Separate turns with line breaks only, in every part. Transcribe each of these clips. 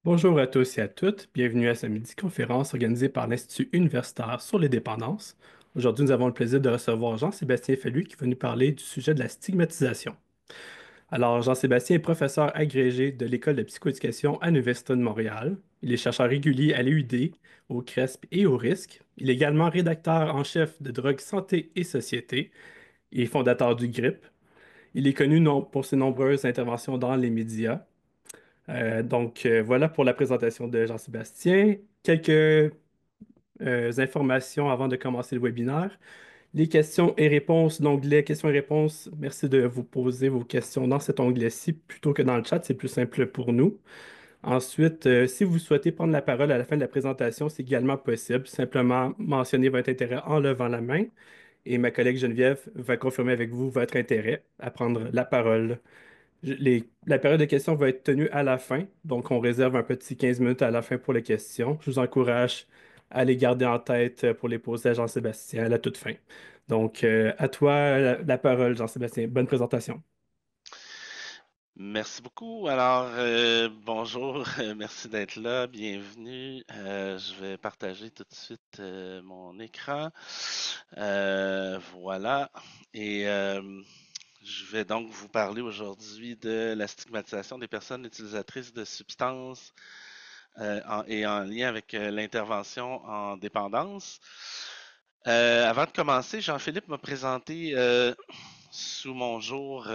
Bonjour à tous et à toutes, bienvenue à cette midi-conférence organisée par l'Institut universitaire sur les dépendances. Aujourd'hui, nous avons le plaisir de recevoir Jean-Sébastien Fallu qui va nous parler du sujet de la stigmatisation. Alors, Jean-Sébastien est professeur agrégé de l'École de psychoéducation à l'Université de Montréal. Il est chercheur régulier à l'EUD, au CRESP et au RISC. Il est également rédacteur en chef de Drogue, Santé et Société et fondateur du GRIP. Il est connu pour ses nombreuses interventions dans les médias. Voilà pour la présentation de Jean-Sébastien. Quelques informations avant de commencer le webinaire. Les questions et réponses, l'onglet questions et réponses, merci de vous poser vos questions dans cet onglet-ci plutôt que dans le chat, c'est plus simple pour nous. Ensuite, si vous souhaitez prendre la parole à la fin de la présentation, c'est également possible. Simplement mentionner votre intérêt en levant la main et ma collègue Geneviève va confirmer avec vous votre intérêt à prendre la parole. La période de questions va être tenue à la fin, donc on réserve un petit 15 minutes à la fin pour les questions. Je vous encourage à les garder en tête pour les poser à Jean-Sébastien à la toute fin. À toi la parole, Jean-Sébastien. Bonne présentation.
Merci beaucoup. Alors, bonjour, merci d'être là, bienvenue. Je vais partager tout de suite mon écran. Voilà. Et je vais donc vous parler aujourd'hui de la stigmatisation des personnes utilisatrices de substances et en lien avec l'intervention en dépendance. Avant de commencer, Jean-Philippe m'a présenté sous mon jour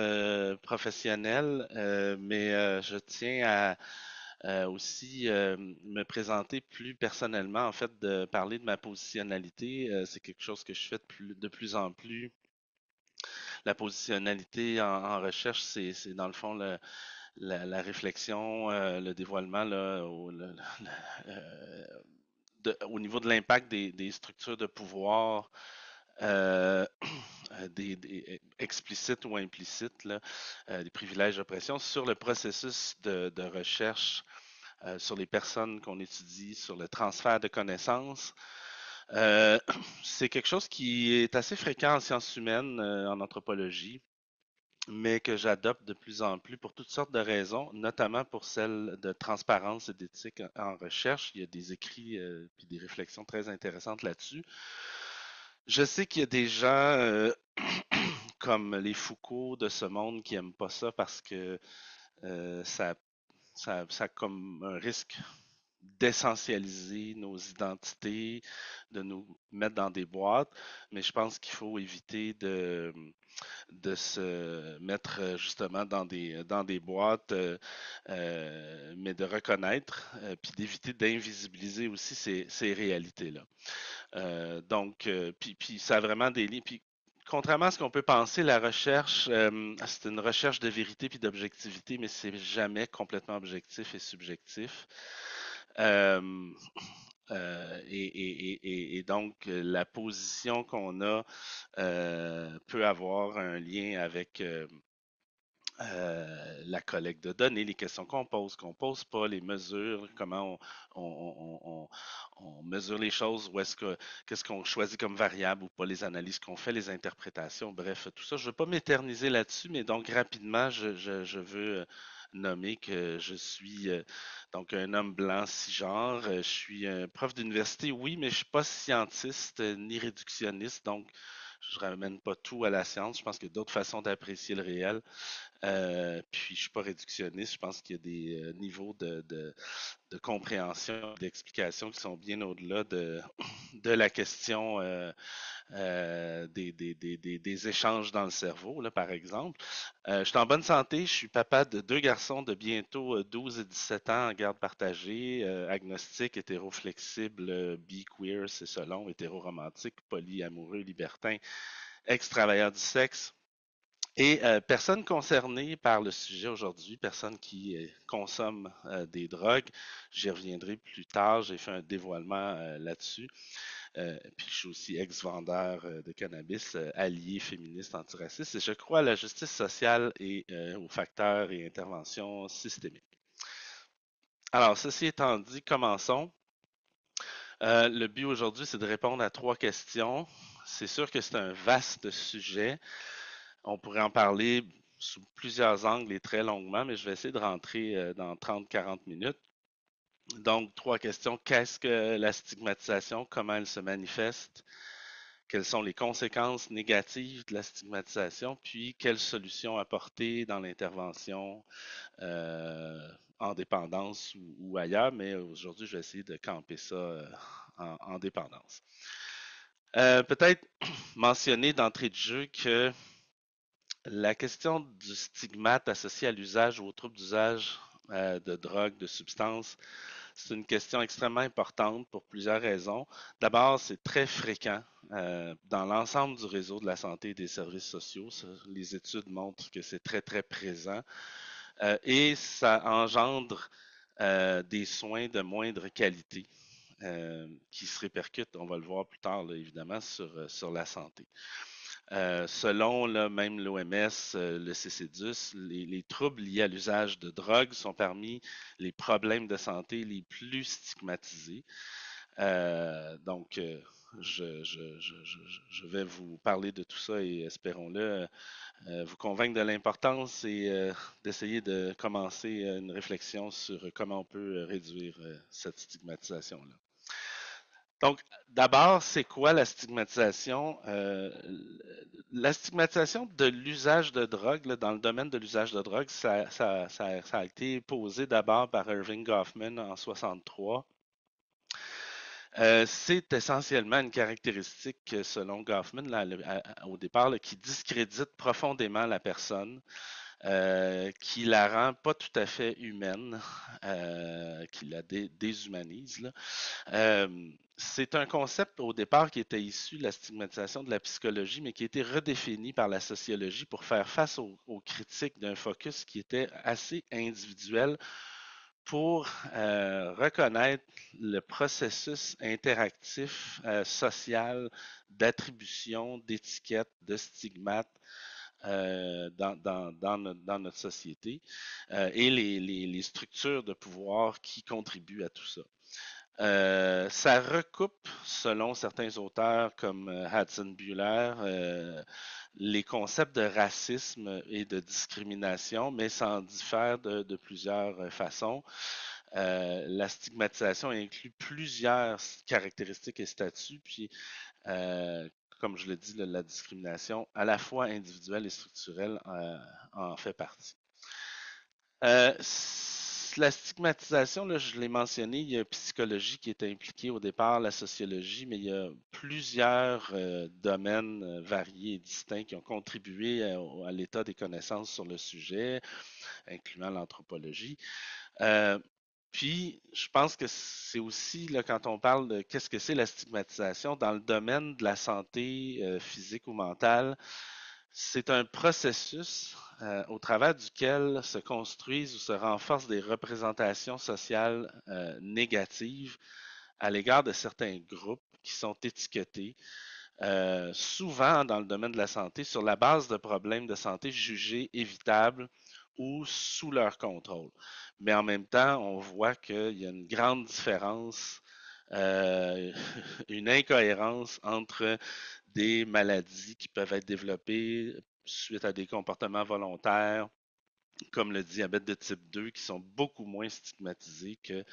professionnel, mais je tiens à aussi me présenter plus personnellement, en fait, de parler de ma positionnalité. C'est quelque chose que je fais de plus en plus. La positionnalité en recherche, c'est dans le fond la réflexion, le dévoilement là, au niveau de l'impact des structures de pouvoir euh, explicites ou implicites, là, des privilèges d'oppression sur le processus de recherche, sur les personnes qu'on étudie, sur le transfert de connaissances. Euh, c'est quelque chose qui est assez fréquent en sciences humaines, en anthropologie, mais que j'adopte de plus en plus pour toutes sortes de raisons, notamment pour celle de transparence et d'éthique en recherche. Il y a des écrits et des réflexions très intéressantes là-dessus. Je sais qu'il y a des gens comme les Foucault de ce monde qui aiment pas ça parce que ça a comme un risque d'essentialiser nos identités, de nous mettre dans des boîtes, mais je pense qu'il faut éviter de se mettre justement dans des boîtes, mais de reconnaître, puis d'éviter d'invisibiliser aussi ces réalités-là. Puis ça a vraiment des liens. Puis contrairement à ce qu'on peut penser, la recherche, c'est une recherche de vérité puis d'objectivité, mais c'est jamais complètement objectif et subjectif. Euh, et donc, la position qu'on a peut avoir un lien avec la collecte de données, les questions qu'on pose pas, les mesures, comment on mesure les choses, où est-ce que qu'est-ce qu'on choisit comme variable ou pas, les analyses qu'on fait, les interprétations, bref, tout ça. Je ne veux pas m'éterniser là-dessus, mais donc rapidement, je veux nommer que je suis donc un homme blanc cisgenre. Je suis un prof d'université, oui, mais je suis pas scientiste ni réductionniste, donc je ramène pas tout à la science. Je pense qu'il y a d'autres façons d'apprécier le réel. Puis je suis pas réductionniste, je pense qu'il y a des niveaux de compréhension, d'explication qui sont bien au-delà de la question des échanges dans le cerveau, là, par exemple. Je suis en bonne santé, je suis papa de deux garçons de bientôt 12 et 17 ans en garde partagée, agnostique, hétéroflexible, bi-queer, c'est selon, hétéroromantique, polyamoureux, libertin, ex-travailleur du sexe. Et personne concernée par le sujet aujourd'hui, personne qui consomme des drogues. J'y reviendrai plus tard, j'ai fait un dévoilement là-dessus. Puis je suis aussi ex-vendeur de cannabis, allié féministe antiraciste, et je crois à la justice sociale et aux facteurs et interventions systémiques. Alors, ceci étant dit, commençons. Le but aujourd'hui, c'est de répondre à trois questions. C'est sûr que c'est un vaste sujet. On pourrait en parler sous plusieurs angles et très longuement, mais je vais essayer de rentrer dans 30-40 minutes. Donc, trois questions. Qu'est-ce que la stigmatisation? Comment elle se manifeste? Quelles sont les conséquences négatives de la stigmatisation? Puis, quelles solutions apporter dans l'intervention en dépendance ou ailleurs? Mais aujourd'hui, je vais essayer de camper ça en dépendance. Peut-être mentionner d'entrée de jeu que la question du stigmate associé à l'usage ou au trouble d'usage de drogue, de substances, c'est une question extrêmement importante pour plusieurs raisons. D'abord, c'est très fréquent dans l'ensemble du réseau de la santé et des services sociaux. Les études montrent que c'est très, très présent et ça engendre des soins de moindre qualité qui se répercutent, on va le voir plus tard, là, évidemment, sur la santé. Selon là, même l'OMS, le CCDUS, les troubles liés à l'usage de drogue sont parmi les problèmes de santé les plus stigmatisés. Donc, je vais vous parler de tout ça et espérons-le vous convaincre de l'importance et d'essayer de commencer une réflexion sur comment on peut réduire cette stigmatisation-là. Donc, d'abord, c'est quoi la stigmatisation? La stigmatisation de l'usage de drogue, là, dans le domaine de l'usage de drogue, ça a été posé d'abord par Irving Goffman en 63. C'est essentiellement une caractéristique, selon Goffman, là, au départ, là, qui discrédite profondément la personne, qui la rend pas tout à fait humaine, qui la déshumanise, là. C'est un concept au départ qui était issu de la stigmatisation de la psychologie, mais qui a été redéfini par la sociologie pour faire face aux critiques d'un focus qui était assez individuel pour reconnaître le processus interactif social d'attribution, d'étiquette, de stigmate dans notre société et les structures de pouvoir qui contribuent à tout ça. Ça recoupe, selon certains auteurs comme Hudson Buehler, les concepts de racisme et de discrimination, mais ça en diffère de plusieurs façons. La stigmatisation inclut plusieurs caractéristiques et statuts, puis, comme je l'ai dit, la discrimination, à la fois individuelle et structurelle, en fait partie. Euh, la stigmatisation, là, je l'ai mentionné, il y a la psychologie qui est impliquée au départ, la sociologie, mais il y a plusieurs domaines variés et distincts qui ont contribué à l'état des connaissances sur le sujet, incluant l'anthropologie. Euh, Puis, je pense que c'est aussi, là, quand on parle de qu'est-ce que c'est la stigmatisation, dans le domaine de la santé physique ou mentale, c'est un processus au travers duquel se construisent ou se renforcent des représentations sociales négatives à l'égard de certains groupes qui sont étiquetés, souvent dans le domaine de la santé, sur la base de problèmes de santé jugés évitables ou sous leur contrôle. Mais en même temps, on voit qu'il y a une grande différence, euh, une incohérence entre des maladies qui peuvent être développées suite à des comportements volontaires, comme le diabète de type 2, qui sont beaucoup moins stigmatisés que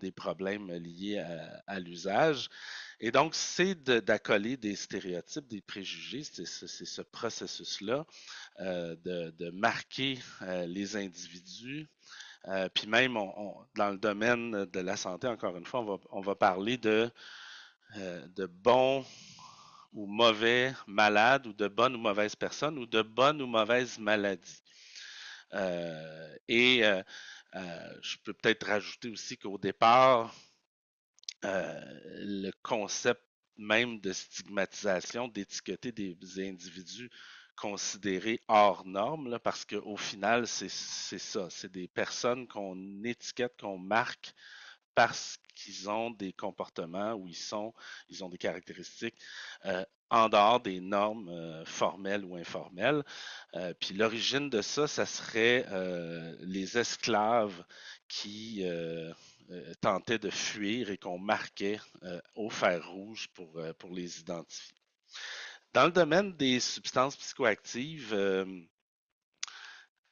des problèmes liés à l'usage. Et donc, c'est d'accoler des stéréotypes, des préjugés, c'est ce processus-là de marquer les individus. Puis même, dans le domaine de la santé, encore une fois, on va parler de bons ou mauvais malades ou de bonnes ou mauvaises personnes ou de bonnes ou mauvaises maladies. Je peux peut-être rajouter aussi qu'au départ, le concept même de stigmatisation, d'étiqueter des individus considérés hors normes, là, parce qu'au final, c'est ça, c'est des personnes qu'on étiquette, qu'on marque parce qu'ils ont des comportements où ils ont des caractéristiques en dehors des normes formelles ou informelles. Puis l'origine de ça, ça serait les esclaves qui tentaient de fuir et qu'on marquait au fer rouge pour les identifier. Dans le domaine des substances psychoactives,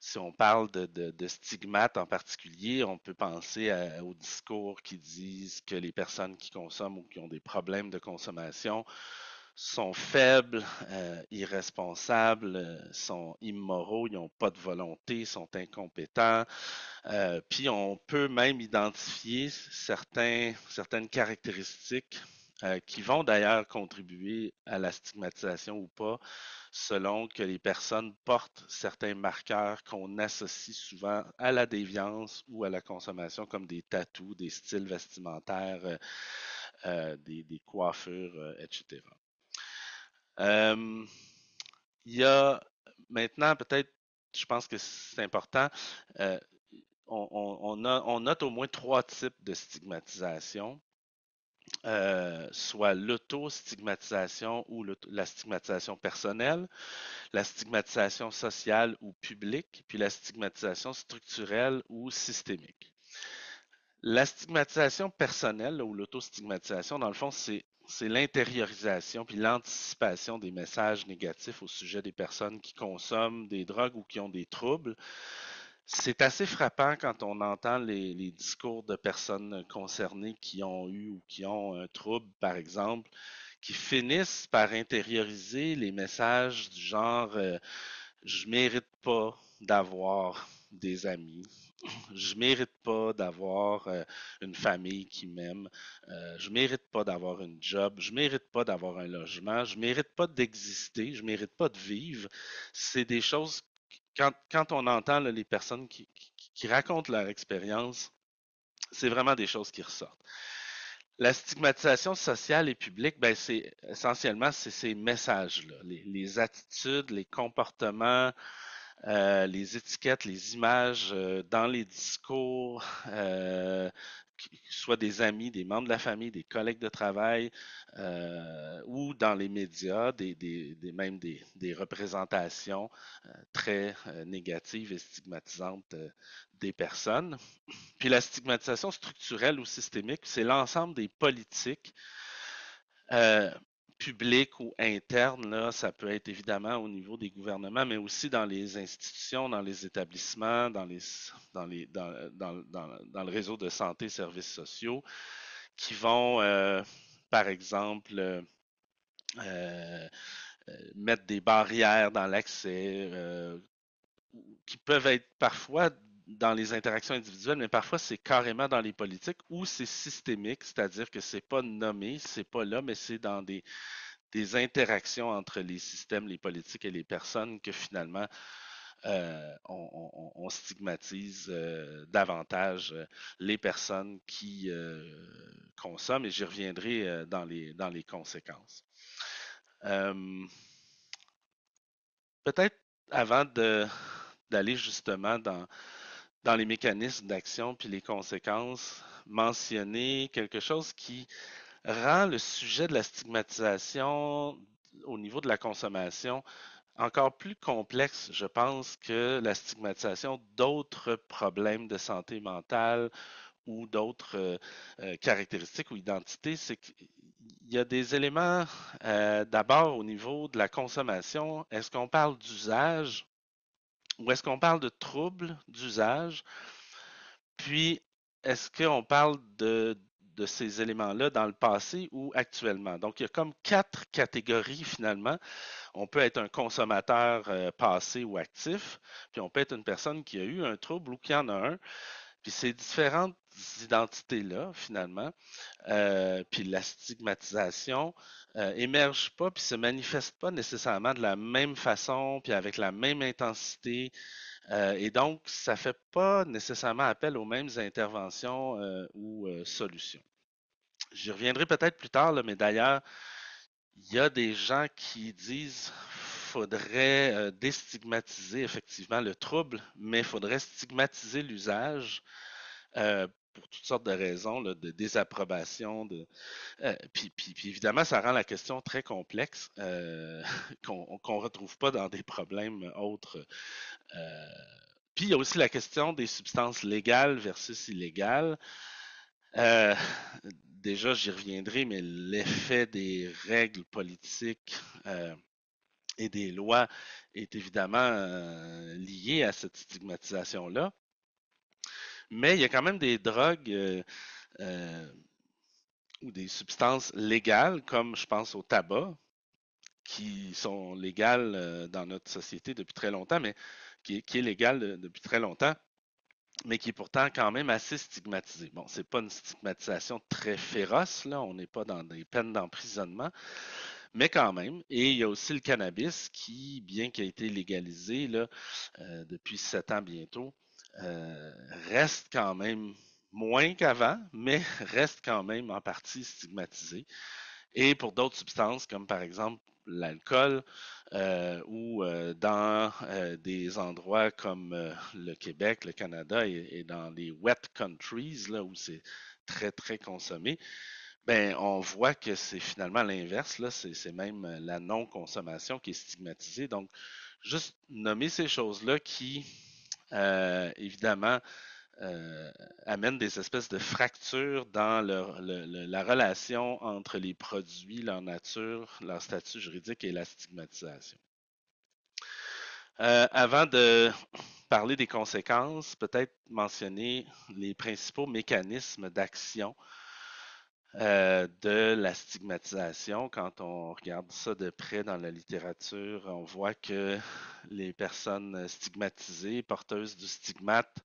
si on parle de stigmates en particulier, on peut penser aux discours qui disent que les personnes qui consomment ou qui ont des problèmes de consommation sont faibles, irresponsables, sont immoraux, ils n'ont pas de volonté, sont incompétents. Puis on peut même identifier certaines caractéristiques qui vont d'ailleurs contribuer à la stigmatisation ou pas, selon que les personnes portent certains marqueurs qu'on associe souvent à la déviance ou à la consommation, comme des tatous, des styles vestimentaires, des coiffures, etc. Euh, il y a maintenant peut-être, je pense que c'est important, euh, on note au moins trois types de stigmatisation, soit l'auto-stigmatisation ou la stigmatisation personnelle, la stigmatisation sociale ou publique, puis la stigmatisation structurelle ou systémique. La stigmatisation personnelle ou l'autostigmatisation, dans le fond, c'est l'intériorisation puis l'anticipation des messages négatifs au sujet des personnes qui consomment des drogues ou qui ont des troubles. C'est assez frappant quand on entend les discours de personnes concernées qui ont eu ou qui ont un trouble, par exemple, qui finissent par intérioriser les messages du genre je mérite pas d'avoir des amis, je mérite pas d'avoir une famille qui m'aime, je mérite pas d'avoir une job, je mérite pas d'avoir un logement, je mérite pas d'exister, je mérite pas de vivre. C'est des choses, quand on entend là, les personnes qui racontent leur expérience, c'est vraiment des choses qui ressortent. La stigmatisation sociale et publique, ben c'est essentiellement c'est ces messages-là, les attitudes, les comportements, les étiquettes, les images dans les discours, soit des amis, des membres de la famille, des collègues de travail, ou dans les médias, même des représentations très négatives et stigmatisantes des personnes. Puis la stigmatisation structurelle ou systémique, c'est l'ensemble des politiques euh, publiques ou internes, là, ça peut être évidemment au niveau des gouvernements, mais aussi dans les institutions, dans les établissements, dans le réseau de santé et services sociaux, qui vont, par exemple, euh, mettre des barrières dans l'accès, qui peuvent être parfois dans les interactions individuelles, mais parfois c'est carrément dans les politiques ou c'est systémique, c'est-à-dire que c'est pas nommé, c'est pas là, mais c'est dans des interactions entre les systèmes, les politiques et les personnes que finalement on stigmatise davantage les personnes qui consomment et j'y reviendrai dans les conséquences. Euh, Peut-être avant d'aller justement dans les mécanismes d'action puis les conséquences, mentionner quelque chose qui rend le sujet de la stigmatisation au niveau de la consommation encore plus complexe, je pense, que la stigmatisation d'autres problèmes de santé mentale ou d'autres caractéristiques ou identités. C'est qu'il y a des éléments, d'abord au niveau de la consommation. Est-ce qu'on parle d'usage ou est-ce qu'on parle de troubles d'usage? Puis, est-ce qu'on parle de ces éléments-là dans le passé ou actuellement? Donc, il y a comme quatre catégories finalement. On peut être un consommateur passé ou actif, puis on peut être une personne qui a eu un trouble ou qui en a un. Puis ces différentes identités-là, finalement, puis la stigmatisation, émerge pas, puis se manifeste pas nécessairement de la même façon, puis avec la même intensité, et donc ça fait pas nécessairement appel aux mêmes interventions ou solutions. J'y reviendrai peut-être plus tard, là, mais d'ailleurs, il y a des gens qui disent faudrait déstigmatiser effectivement le trouble, mais il faudrait stigmatiser l'usage pour toutes sortes de raisons, là, de désapprobation. Puis évidemment, ça rend la question très complexe qu'on ne retrouve pas dans des problèmes autres. Euh, Puis il y a aussi la question des substances légales versus illégales. Euh, Déjà, j'y reviendrai, mais l'effet des règles politiques et des lois est évidemment lié à cette stigmatisation-là. Mais il y a quand même des drogues euh, ou des substances légales, comme je pense au tabac, qui sont légales dans notre société depuis très longtemps, mais qui est légal depuis très longtemps, mais qui est pourtant quand même assez stigmatisé. Bon, c'est pas une stigmatisation très féroce, là, on n'est pas dans des peines d'emprisonnement, mais quand même. Et il y a aussi le cannabis qui, bien qu'il ait été légalisé là, depuis 7 ans bientôt, euh, reste quand même moins qu'avant, mais reste quand même en partie stigmatisé. Et pour d'autres substances, comme par exemple l'alcool, ou dans des endroits comme le Québec, le Canada et dans les wet countries, là, où c'est très, très consommé, ben, on voit que c'est finalement l'inverse, là, c'est même la non-consommation qui est stigmatisée. Donc, juste nommer ces choses-là qui, évidemment, euh, amènent des espèces de fractures dans la relation entre les produits, leur nature, leur statut juridique et la stigmatisation. Avant de parler des conséquences, peut-être mentionner les principaux mécanismes d'action de la stigmatisation. Quand on regarde ça de près dans la littérature, on voit que les personnes stigmatisées, porteuses du stigmate,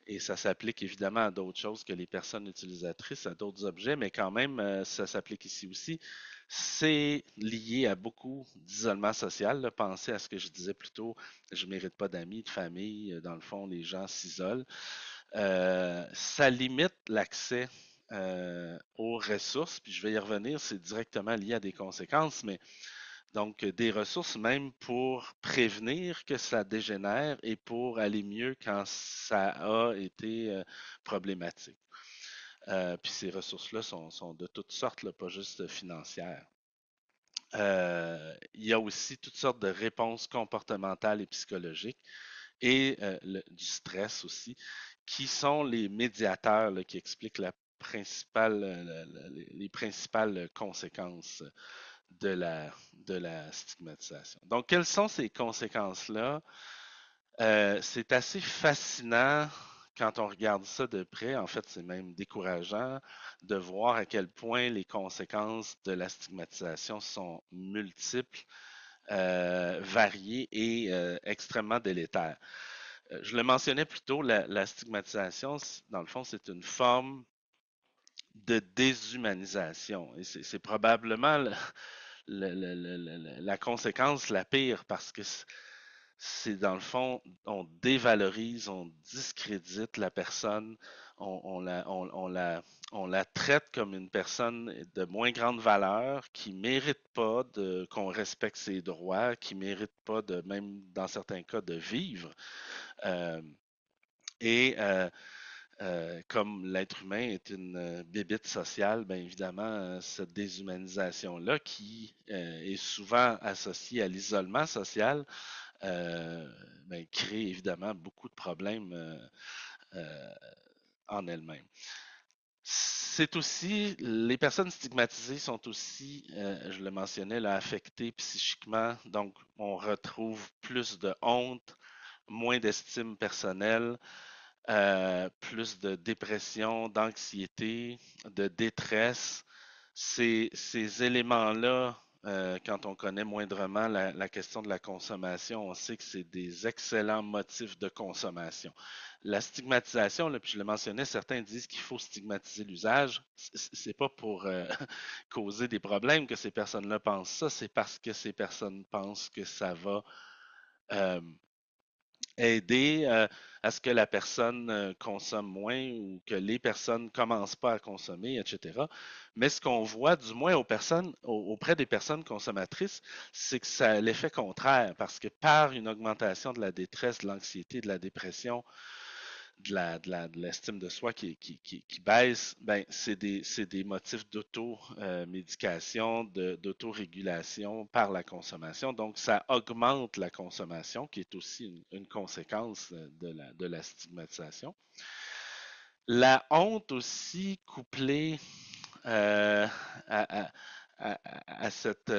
et ça s'applique évidemment à d'autres choses que les personnes utilisatrices, à d'autres objets, mais quand même, ça s'applique ici aussi. C'est lié à beaucoup d'isolement social. Là. Pensez à ce que je disais plus tôt, je ne mérite pas d'amis, de famille. Dans le fond, les gens s'isolent. Ça limite l'accès aux ressources, puis je vais y revenir, c'est directement lié à des conséquences, mais donc des ressources même pour prévenir que ça dégénère et pour aller mieux quand ça a été problématique. Puis ces ressources-là sont de toutes sortes, là, pas juste financières. Il y a aussi toutes sortes de réponses comportementales et psychologiques et du stress aussi, qui sont les médiateurs là, qui expliquent les principales conséquences de la stigmatisation. Donc, quelles sont ces conséquences-là? C'est assez fascinant quand on regarde ça de près. En fait, c'est même décourageant de voir à quel point les conséquences de la stigmatisation sont multiples, variées et extrêmement délétères. Je le mentionnais plus tôt, la stigmatisation, dans le fond, c'est une forme de déshumanisation. Et c'est probablement la conséquence la pire parce que c'est dans le fond, on dévalorise, on discrédite la personne, on on la traite comme une personne de moins grande valeur, qui mérite pas qu'on respecte ses droits, qui mérite pas de, même dans certains cas, de vivre. Euh, et comme l'être humain est une bébite sociale, bien évidemment, cette déshumanisation-là, qui est souvent associée à l'isolement social, ben, crée évidemment beaucoup de problèmes euh, en elle-même. C'est aussi, les personnes stigmatisées sont aussi, je le mentionnais, là, affectées psychiquement. Donc, on retrouve plus de honte, moins d'estime personnelle, plus de dépression, d'anxiété, de détresse. Ces éléments-là, quand on connaît moindrement la question de la consommation, on sait que c'est des excellents motifs de consommation. La stigmatisation, là, puis je le mentionnais, certains disent qu'il faut stigmatiser l'usage. C'est pas pour causer des problèmes que ces personnes-là pensent ça, c'est parce que ces personnes pensent que ça va euh, aider à ce que la personne consomme moins ou que les personnes ne commencent pas à consommer, etc. Mais ce qu'on voit, du moins auprès des personnes consommatrices, c'est que ça a l'effet contraire, parce que par une augmentation de la détresse, de l'anxiété, de la dépression, de l'estime de soi qui baisse, ben, c'est des motifs d'auto-médication, d'autorégulation par la consommation. Donc, ça augmente la consommation, qui est aussi une conséquence de la stigmatisation. La honte aussi, couplée euh, à, à, à, cette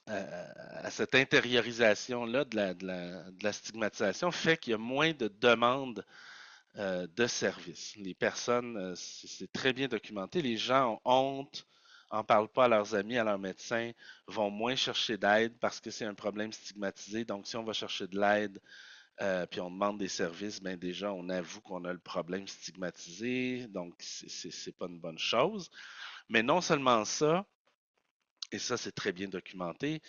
à cette intériorisation-là de la stigmatisation fait qu'il y a moins de demandes de services. Les personnes, c'est très bien documenté, les gens ont honte, en parlent pas à leurs amis, à leurs médecins, vont moins chercher d'aide parce que c'est un problème stigmatisé. Donc, si on va chercher de l'aide, puis on demande des services, ben déjà, on avoue qu'on a le problème stigmatisé, donc c'est pas une bonne chose. Mais non seulement ça, et ça c'est très bien documenté,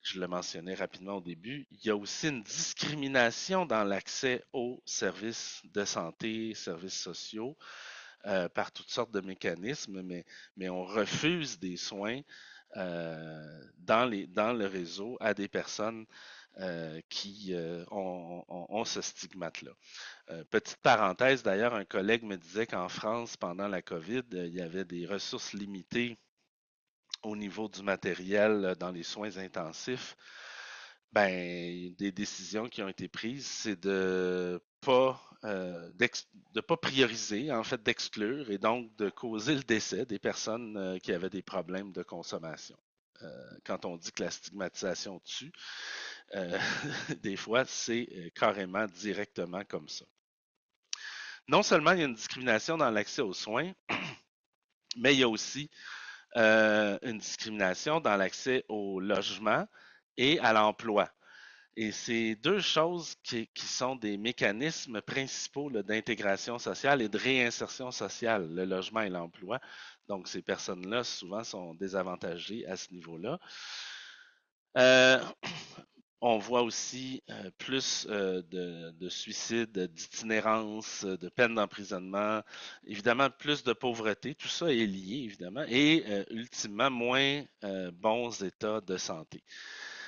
je le mentionnais rapidement au début, il y a aussi une discrimination dans l'accès aux services de santé, services sociaux, par toutes sortes de mécanismes, mais on refuse des soins dans le réseau à des personnes qui ont ce stigmate-là. Petite parenthèse, d'ailleurs, un collègue me disait qu'en France, pendant la COVID, il y avait des ressources limitées au niveau du matériel dans les soins intensifs. Ben, des décisions qui ont été prises, c'est de pas prioriser, en fait, d'exclure et donc de causer le décès des personnes qui avaient des problèmes de consommation. Quand on dit que la stigmatisation tue, euh, des fois, c'est carrément directement comme ça. Non seulement il y a une discrimination dans l'accès aux soins, mais il y a aussi une discrimination dans l'accès au logement et à l'emploi. Et c'est deux choses qui sont des mécanismes principaux d'intégration sociale et de réinsertion sociale, le logement et l'emploi. Donc, ces personnes-là, souvent, sont désavantagées à ce niveau-là. Euh, on voit aussi plus de suicides, d'itinérance, de peines d'emprisonnement, évidemment plus de pauvreté. Tout ça est lié, évidemment, et ultimement moins bons états de santé.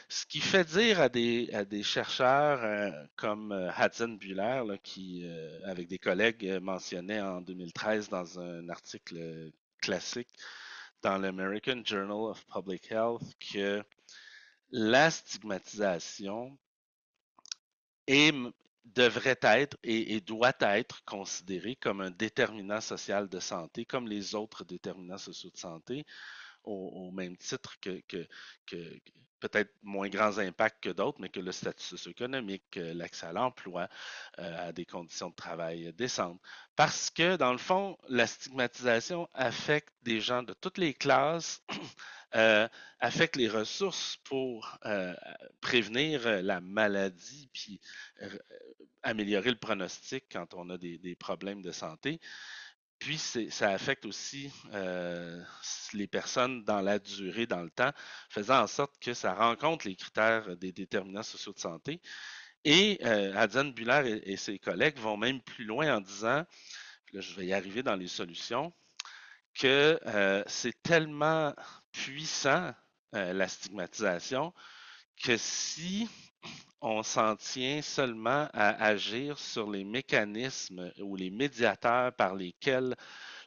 Ce qui fait dire à des chercheurs comme Hatzenbuehler, là, qui, avec des collègues, mentionnait en 2013 dans un article classique dans l'American Journal of Public Health que la stigmatisation est, devrait être et doit être considérée comme un déterminant social de santé, comme les autres déterminants sociaux de santé, au même titre que peut-être moins grands impacts que d'autres, mais que le statut socio-économique, l'accès à l'emploi, à des conditions de travail décentes. Parce que, dans le fond, la stigmatisation affecte des gens de toutes les classes, affecte les ressources pour prévenir la maladie, puis améliorer le pronostic quand on a des problèmes de santé. Puis ça affecte aussi les personnes dans la durée, dans le temps, faisant en sorte que ça rencontre les critères des déterminants sociaux de santé. Et Adrienne Buller et ses collègues vont même plus loin en disant, puis là je vais y arriver dans les solutions, que c'est tellement puissant la stigmatisation que si on s'en tient seulement à agir sur les mécanismes ou les médiateurs par lesquels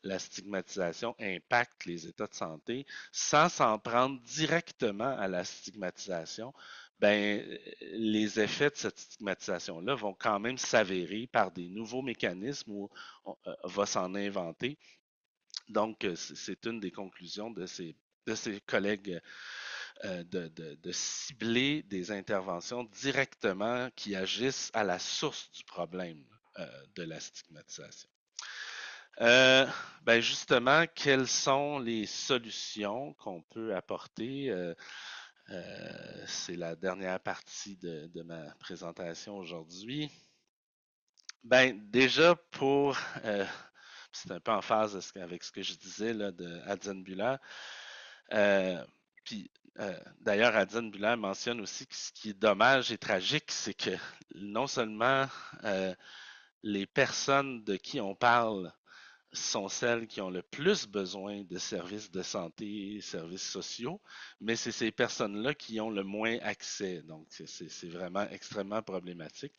la stigmatisation impacte les états de santé sans s'en prendre directement à la stigmatisation, ben, les effets de cette stigmatisation-là vont quand même s'avérer par des nouveaux mécanismes où on va s'en inventer. Donc, c'est une des conclusions de ces collègues de cibler des interventions directement qui agissent à la source du problème de la stigmatisation. Euh, ben justement, quelles sont les solutions qu'on peut apporter? C'est la dernière partie de ma présentation aujourd'hui. Ben déjà c'est un peu en phase avec ce que je disais là, de Hadzenbuehler. Euh, puis d'ailleurs, Hadzenbuehler mentionne aussi que ce qui est dommage et tragique, c'est que non seulement les personnes de qui on parle sont celles qui ont le plus besoin de services de santé, services sociaux, mais c'est ces personnes-là qui ont le moins accès. Donc, c'est vraiment extrêmement problématique.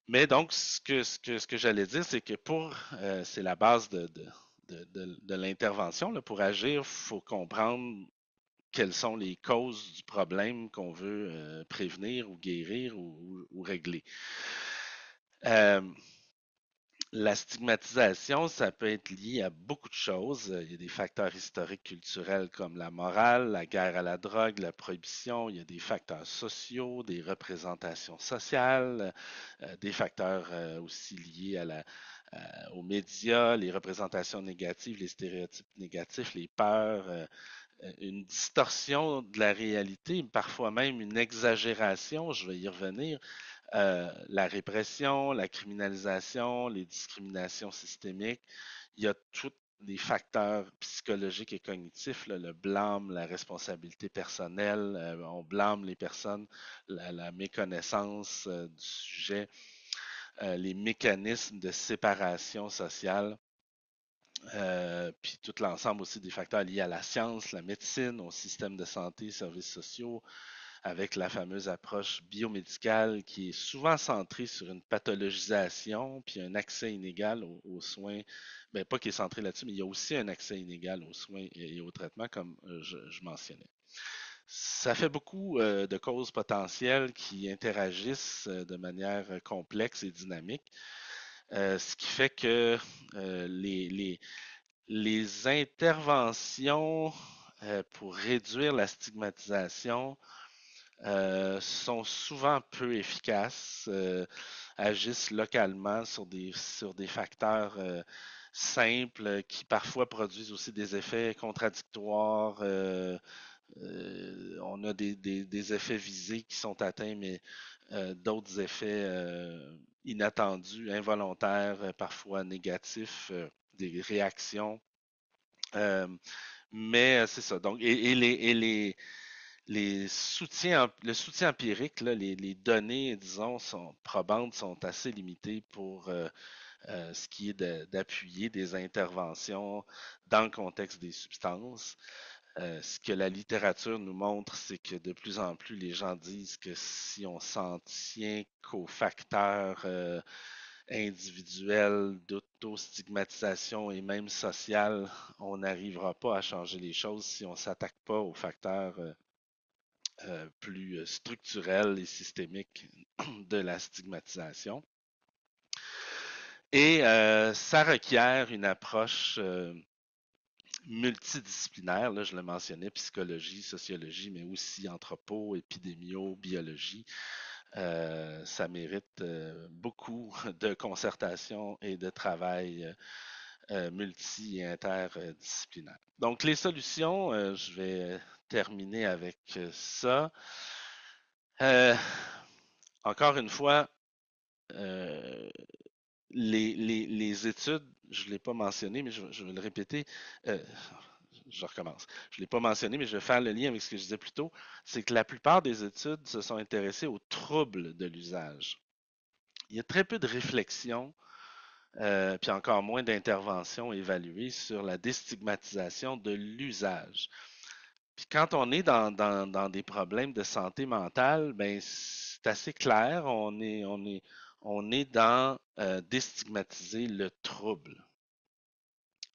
Mais donc, ce que j'allais dire, c'est que c'est la base de l'intervention. Là. Pour agir, il faut comprendre quelles sont les causes du problème qu'on veut prévenir ou guérir ou régler. Euh, La stigmatisation, ça peut être lié à beaucoup de choses. Il y a des facteurs historiques culturels comme la morale, la guerre à la drogue, la prohibition. Il y a des facteurs sociaux, des représentations sociales, des facteurs aussi liés aux médias, les représentations négatives, les stéréotypes négatifs, les peurs, une distorsion de la réalité, parfois même une exagération. Je vais y revenir, la répression, la criminalisation, les discriminations systémiques. Il y a tous les facteurs psychologiques et cognitifs, là, le blâme, la responsabilité personnelle, on blâme les personnes, la méconnaissance du sujet, les mécanismes de séparation sociale, puis tout l'ensemble aussi des facteurs liés à la science, la médecine, au système de santé, services sociaux, avec la fameuse approche biomédicale qui est souvent centrée sur une pathologisation puis un accès inégal aux soins. Ben, pas qui est centré là-dessus, mais il y a aussi un accès inégal aux soins et aux traitements, comme je mentionnais. Ça fait beaucoup de causes potentielles qui interagissent de manière complexe et dynamique, ce qui fait que les interventions pour réduire la stigmatisation sont souvent peu efficaces, agissent localement sur des facteurs simples qui parfois produisent aussi des effets contradictoires. On a des effets visés qui sont atteints, mais d'autres effets inattendus, involontaires, parfois négatifs, des réactions. Euh, mais c'est ça. Donc, le soutien empirique, là, les données, disons, sont probantes, sont assez limitées pour ce qui est d'appuyer des interventions dans le contexte des substances. Ce que la littérature nous montre, c'est que de plus en plus, les gens disent que si on s'en tient qu'aux facteurs individuels d'auto-stigmatisation et même sociale, on n'arrivera pas à changer les choses si on ne s'attaque pas aux facteurs plus structurelle et systémique de la stigmatisation. Et ça requiert une approche multidisciplinaire, là, je le mentionnais, psychologie, sociologie, mais aussi anthropo, épidémio, biologie. Ça mérite beaucoup de concertation et de travail multi et interdisciplinaire. Donc, les solutions, je vais terminer avec ça. Euh, Encore une fois, euh, les études, je ne l'ai pas mentionné, mais je vais le répéter. euh, je recommence. Je ne l'ai pas mentionné, mais je vais faire le lien avec ce que je disais plus tôt. C'est que la plupart des études se sont intéressées aux troubles de l'usage. Il y a très peu de réflexion, puis encore moins d'interventions évaluées sur la déstigmatisation de l'usage. Puis quand on est dans des problèmes de santé mentale, ben c'est assez clair. On est dans déstigmatiser le trouble.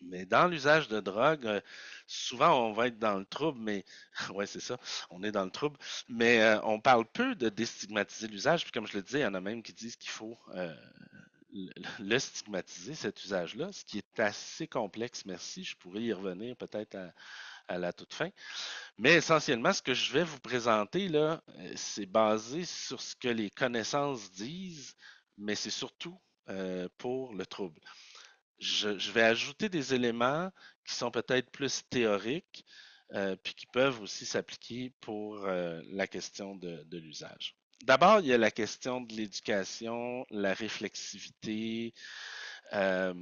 Mais dans l'usage de drogue, souvent on va être dans le trouble, mais ouais, c'est ça, on est dans le trouble, mais on parle peu de déstigmatiser l'usage. Puis comme je le disais, il y en a même qui disent qu'il faut le stigmatiser, cet usage-là, ce qui est assez complexe. Merci, je pourrais y revenir peut-être à la toute fin. Mais essentiellement, ce que je vais vous présenter là, c'est basé sur ce que les connaissances disent, mais c'est surtout pour le trouble. Je vais ajouter des éléments qui sont peut-être plus théoriques, puis qui peuvent aussi s'appliquer pour la question de l'usage. D'abord, il y a la question de l'éducation, la réflexivité. euh,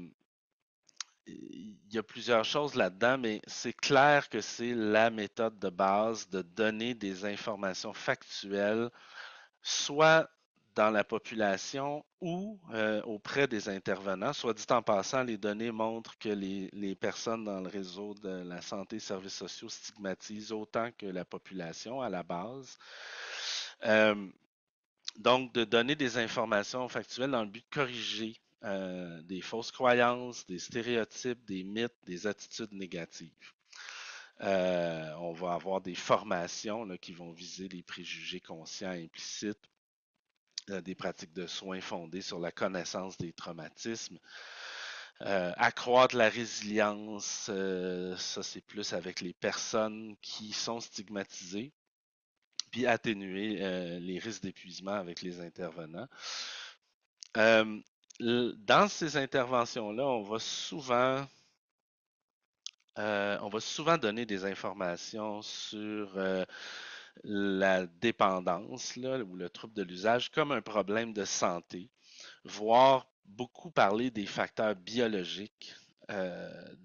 il y a plusieurs choses là-dedans, mais c'est clair que c'est la méthode de base de donner des informations factuelles, soit dans la population ou auprès des intervenants. Soit dit en passant, les données montrent que les personnes dans le réseau de la santé et services sociaux stigmatisent autant que la population à la base. Euh, donc, de donner des informations factuelles dans le but de corriger des fausses croyances, des stéréotypes, des mythes, des attitudes négatives. On va avoir des formations là, qui vont viser les préjugés conscients et implicites, des pratiques de soins fondées sur la connaissance des traumatismes. Accroître la résilience, ça c'est plus avec les personnes qui sont stigmatisées, puis atténuer les risques d'épuisement avec les intervenants. Euh, dans ces interventions-là, on va souvent donner des informations sur la dépendance là, ou le trouble de l'usage comme un problème de santé, voire beaucoup parler des facteurs biologiques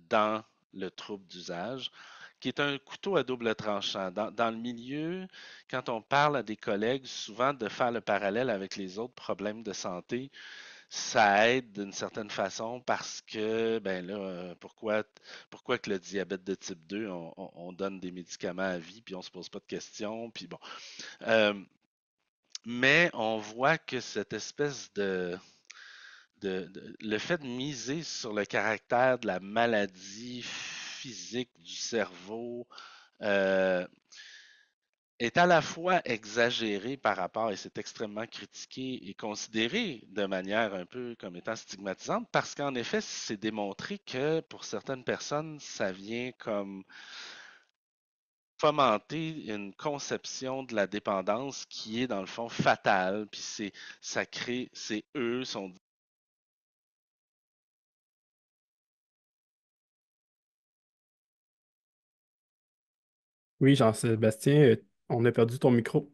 dans le trouble d'usage, qui est un couteau à double tranchant. Dans le milieu, quand on parle à des collègues, souvent de faire le parallèle avec les autres problèmes de santé, ça aide d'une certaine façon parce que, ben là, pourquoi que le diabète de type 2, on donne des médicaments à vie, puis on se pose pas de questions, puis bon. Euh, mais on voit que cette espèce le fait de miser sur le caractère de la maladie physique du cerveau, euh, est à la fois exagéré par rapport, et c'est extrêmement critiqué et considéré de manière un peu comme étant stigmatisante, parce qu'en effet, c'est démontré que pour certaines personnes, ça vient comme fomenter une conception de la dépendance qui est dans le fond fatale, puis ça crée, c'est eux, sont.
Oui, Jean-Sébastien, on a perdu ton micro.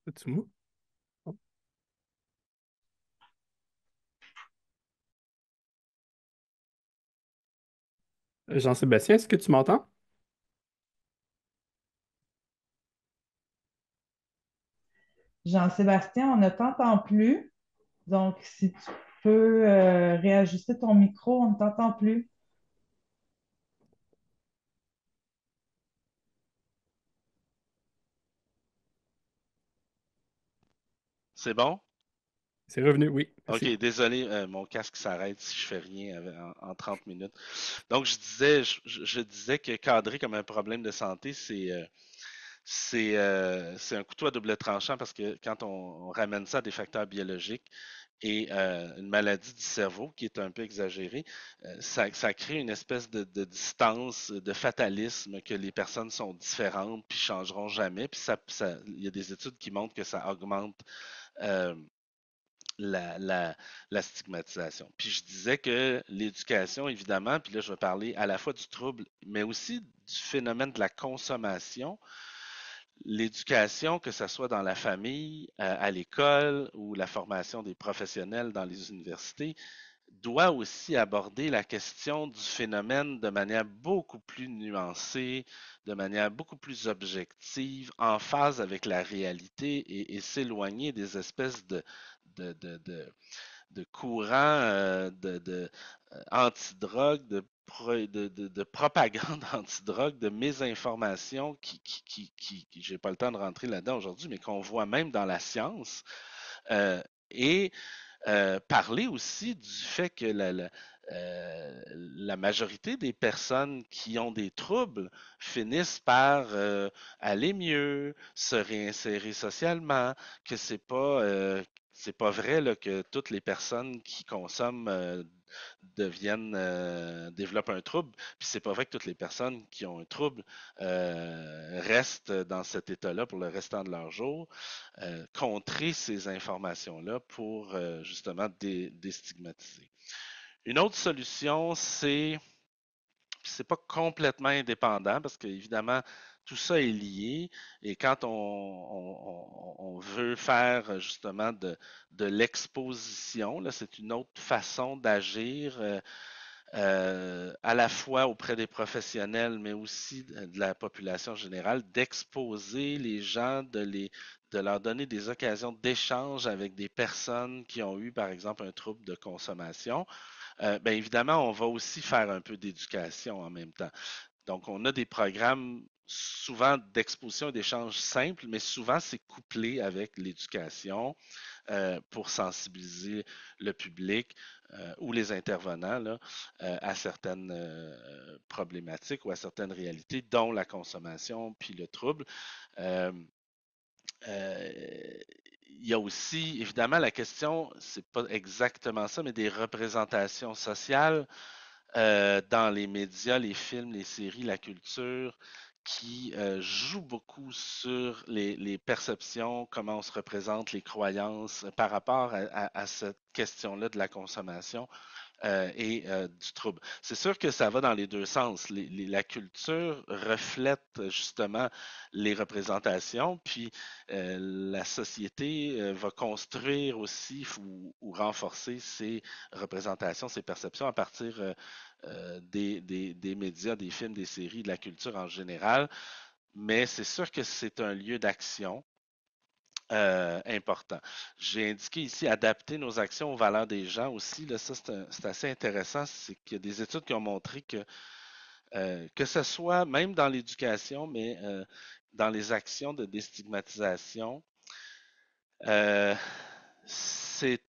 Petit mot. Jean-Sébastien, est-ce que tu m'entends?
Jean-Sébastien, on ne t'entend plus. Donc, si tu peux réajuster ton micro, on ne t'entend plus.
C'est bon?
C'est revenu, oui,
OK,
merci.
désolé, mon casque s'arrête si je fais rien en 30 minutes. Donc, je disais que cadrer comme un problème de santé, c'est un couteau à double tranchant parce que quand on ramène ça à des facteurs biologiques et une maladie du cerveau qui est un peu exagérée, ça crée une espèce de distance, de fatalisme que les personnes sont différentes puis changeront jamais. Puis il y a des études qui montrent que ça augmente euh, la, la, la stigmatisation. Puis je disais que l'éducation, évidemment, puis là je vais parler à la fois du trouble, mais aussi du phénomène de la consommation. L'éducation, que ce soit dans la famille, à l'école ou la formation des professionnels dans les universités, doit aussi aborder la question du phénomène de manière beaucoup plus nuancée, de manière beaucoup plus objective, en phase avec la réalité et s'éloigner des espèces de, de, de, de courants anti-drogue, de propagande anti-drogue, de mésinformation j'ai pas le temps de rentrer là-dedans aujourd'hui, mais qu'on voit même dans la science. Et parler aussi du fait que la majorité des personnes qui ont des troubles finissent par aller mieux, se réinsérer socialement, que c'est pas vrai là, que toutes les personnes qui consomment développent un trouble, puis c'est pas vrai que toutes les personnes qui ont un trouble restent dans cet état-là pour le restant de leur jour. Contrer ces informations-là pour justement déstigmatiser. Une autre solution, c'est pas complètement indépendant parce qu'évidemment, tout ça est lié et quand on veut faire justement de l'exposition, là, c'est une autre façon d'agir à la fois auprès des professionnels, mais aussi de la population générale, d'exposer les gens, de leur donner des occasions d'échange avec des personnes qui ont eu, par exemple, un trouble de consommation. Bien évidemment, on va aussi faire un peu d'éducation en même temps. Donc, on a des programmes souvent d'exposition et d'échanges simples, mais souvent c'est couplé avec l'éducation pour sensibiliser le public ou les intervenants là, à certaines problématiques ou à certaines réalités, dont la consommation puis le trouble. Euh, euh, il y a aussi, évidemment, la question, c'est pas exactement ça, mais des représentations sociales dans les médias, les films, les séries, la culture, qui joue beaucoup sur les perceptions, comment on se représente, les croyances par rapport à cette question-là de la consommation et du trouble. C'est sûr que ça va dans les deux sens. La culture reflète justement les représentations, puis la société va construire aussi ou renforcer ces représentations, ces perceptions à partir des médias, des films, des séries, de la culture en général. Mais c'est sûr que c'est un lieu d'action important. J'ai indiqué ici adapter nos actions aux valeurs des gens aussi. Là, ça, c'est assez intéressant. C'est qu'il y a des études qui ont montré que ce soit même dans l'éducation, mais dans les actions de déstigmatisation, euh, c'est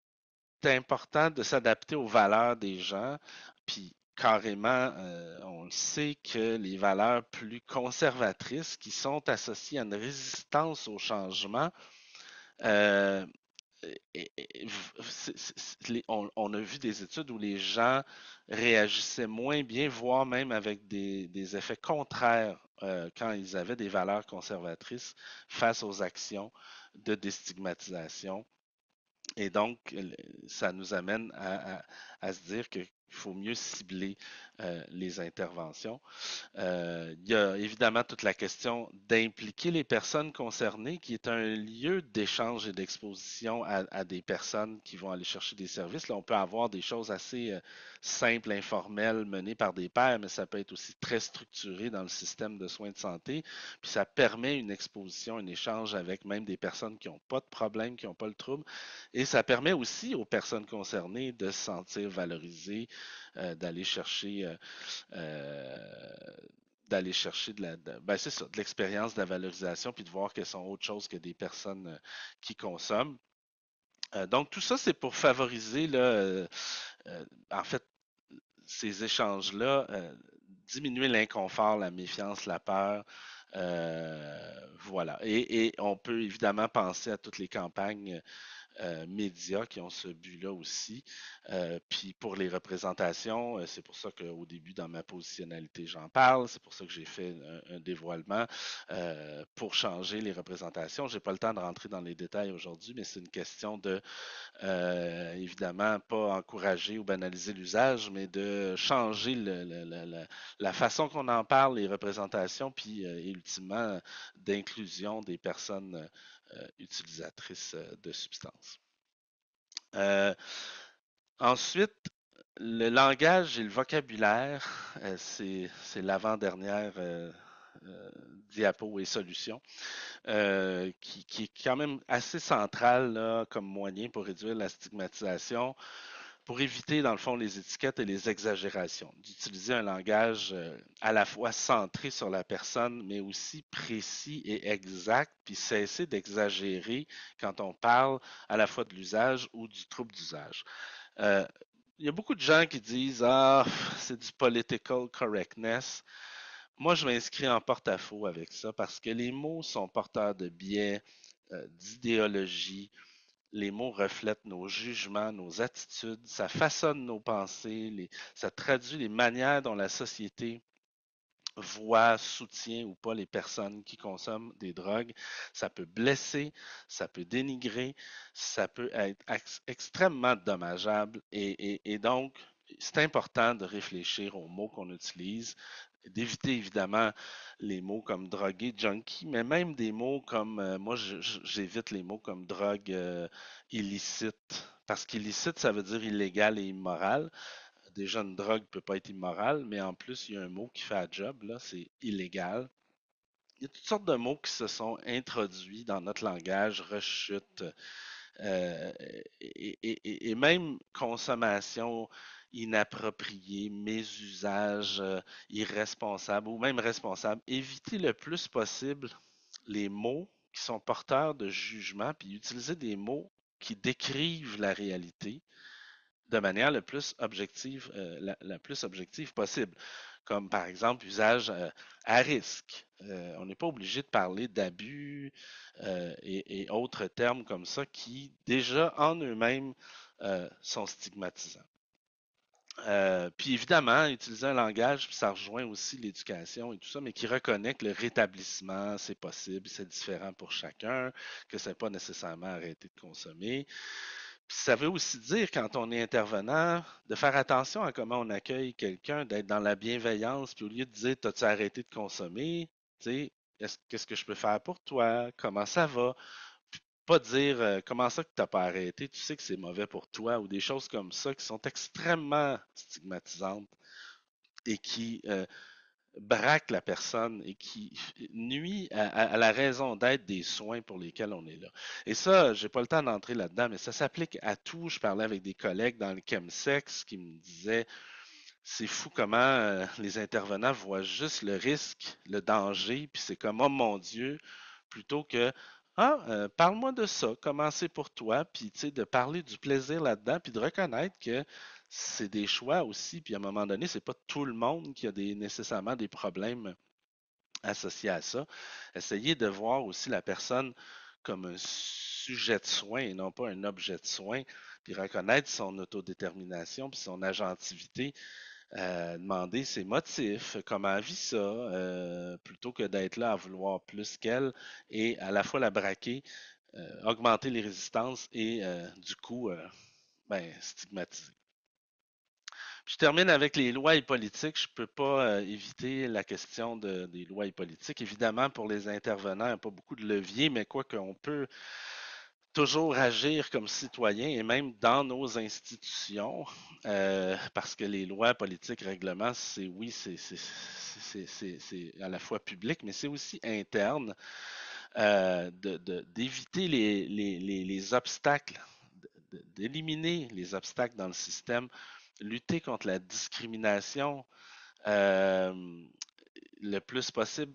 important de s'adapter aux valeurs des gens. Puis carrément, on le sait que les valeurs plus conservatrices qui sont associées à une résistance au changement, euh, on a vu des études où les gens réagissaient moins bien, voire même avec des effets contraires quand ils avaient des valeurs conservatrices face aux actions de déstigmatisation. Et donc, ça nous amène à se dire qu'il faut mieux cibler les interventions. Il y a évidemment toute la question d'impliquer les personnes concernées, qui est un lieu d'échange et d'exposition à des personnes qui vont aller chercher des services. Là, on peut avoir des choses assez simples, informelles, menées par des pairs, mais ça peut être aussi très structuré dans le système de soins de santé. Puis ça permet une exposition, un échange avec même des personnes qui n'ont pas de problème, qui n'ont pas le trouble. Et ça permet aussi aux personnes concernées de se sentir valorisées, d'aller chercher d'aller chercher ben c'est ça, de l'expérience, de la valorisation, puis de voir qu'elles sont autre chose que des personnes qui consomment. Donc tout ça, c'est pour favoriser là, en fait, ces échanges-là, diminuer l'inconfort, la méfiance, la peur. Voilà. Et on peut évidemment penser à toutes les campagnes médias qui ont ce but-là aussi. Puis pour les représentations, c'est pour ça qu'au début, dans ma positionnalité, j'en parle. C'est pour ça que j'ai fait un dévoilement pour changer les représentations. J'ai pas le temps de rentrer dans les détails aujourd'hui, mais c'est une question de, évidemment, pas encourager ou banaliser l'usage, mais de changer la façon qu'on en parle, les représentations, puis ultimement d'inclusion des personnes utilisatrices de substances. Euh, Ensuite, le langage et le vocabulaire, c'est l'avant-dernière diapo et solution, qui est quand même assez centrale là, comme moyen pour réduire la stigmatisation, pour éviter, dans le fond, les étiquettes et les exagérations, d'utiliser un langage à la fois centré sur la personne, mais aussi précis et exact, puis cesser d'exagérer quand on parle à la fois de l'usage ou du trouble d'usage. Euh, il y a beaucoup de gens qui disent ah, c'est du political correctness. Moi, je m'inscris en porte-à-faux avec ça parce que les mots sont porteurs de biais, d'idéologie. Les mots reflètent nos jugements, nos attitudes, ça façonne nos pensées, ça traduit les manières dont la société voit, soutient ou pas les personnes qui consomment des drogues. Ça peut blesser, ça peut dénigrer, ça peut être extrêmement dommageable et donc c'est important de réfléchir aux mots qu'on utilise, d'éviter évidemment les mots comme drogué, junkie, mais même des mots comme, moi j'évite les mots comme drogue illicite, parce qu'illicite ça veut dire illégal et immoral. Déjà, une drogue ne peut pas être immorale, mais en plus, il y a un mot qui fait un job, là, c'est illégal. Il y a toutes sortes de mots qui se sont introduits dans notre langage, rechute, euh, et même consommation inappropriée, mésusage irresponsable ou même responsable. Éviter le plus possible les mots qui sont porteurs de jugement, puis utiliser des mots qui décrivent la réalité de manière le plus objective, la plus objective possible. Comme par exemple usage à risque. On n'est pas obligé de parler d'abus et autres termes comme ça qui déjà en eux-mêmes sont stigmatisants. Puis évidemment, utiliser un langage, puis ça rejoint aussi l'éducation et tout ça, mais qui reconnaît que le rétablissement, c'est possible, c'est différent pour chacun, que c'est pas nécessairement arrêter de consommer. Puis ça veut aussi dire, quand on est intervenant, de faire attention à comment on accueille quelqu'un, d'être dans la bienveillance, puis au lieu de dire t'as-tu arrêté de consommer, tu sais, qu'est-ce que je peux faire pour toi? Comment ça va? Pas dire comment ça que t'as pas arrêté, tu sais que c'est mauvais pour toi, ou des choses comme ça qui sont extrêmement stigmatisantes et qui braquent la personne et qui nuit à la raison d'être des soins pour lesquels on est là. Et ça, j'ai pas le temps d'entrer là-dedans, mais ça s'applique à tout. Je parlais avec des collègues dans le chemsex qui me disaient c'est fou comment les intervenants voient juste le risque, le danger, puis c'est comme oh mon Dieu, plutôt que ah, parle-moi de ça, comment c'est pour toi, puis tu sais, de parler du plaisir là-dedans, puis de reconnaître que c'est des choix aussi, puis à un moment donné, c'est pas tout le monde qui a nécessairement des problèmes associés à ça. Essayez de voir aussi la personne comme un sujet de soin et non pas un objet de soin, puis reconnaître son autodétermination, puis son agentivité, demander ses motifs, comment elle vit ça, plutôt que d'être là à vouloir plus qu'elle et à la fois la braquer, augmenter les résistances et du coup, stigmatiser. Je termine avec les lois et politiques. Je ne peux pas éviter la question des lois et politiques. Évidemment, pour les intervenants, il n'y a pas beaucoup de levier, mais quoi qu'on peut toujours agir comme citoyen et même dans nos institutions, parce que les lois, politiques, règlements, c'est oui, c'est à la fois public, mais c'est aussi interne, d'éviter les obstacles, d'éliminer les obstacles dans le système, lutter contre la discrimination euh, le plus possible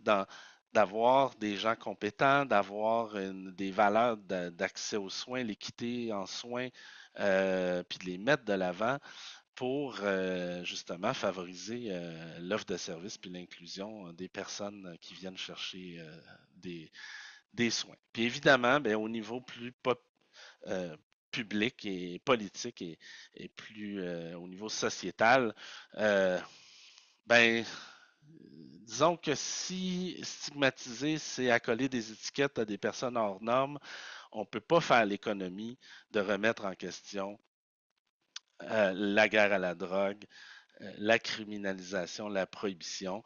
d'avoir des gens compétents, d'avoir des valeurs d'accès aux soins, l'équité en soins, puis de les mettre de l'avant pour justement favoriser l'offre de services puis l'inclusion des personnes qui viennent chercher des, des soins. Puis évidemment, ben, au niveau plus euh, public et politique et plus au niveau sociétal, euh, ben, disons que si stigmatiser, c'est accoler des étiquettes à des personnes hors normes, on ne peut pas faire l'économie de remettre en question la guerre à la drogue, la criminalisation, la prohibition.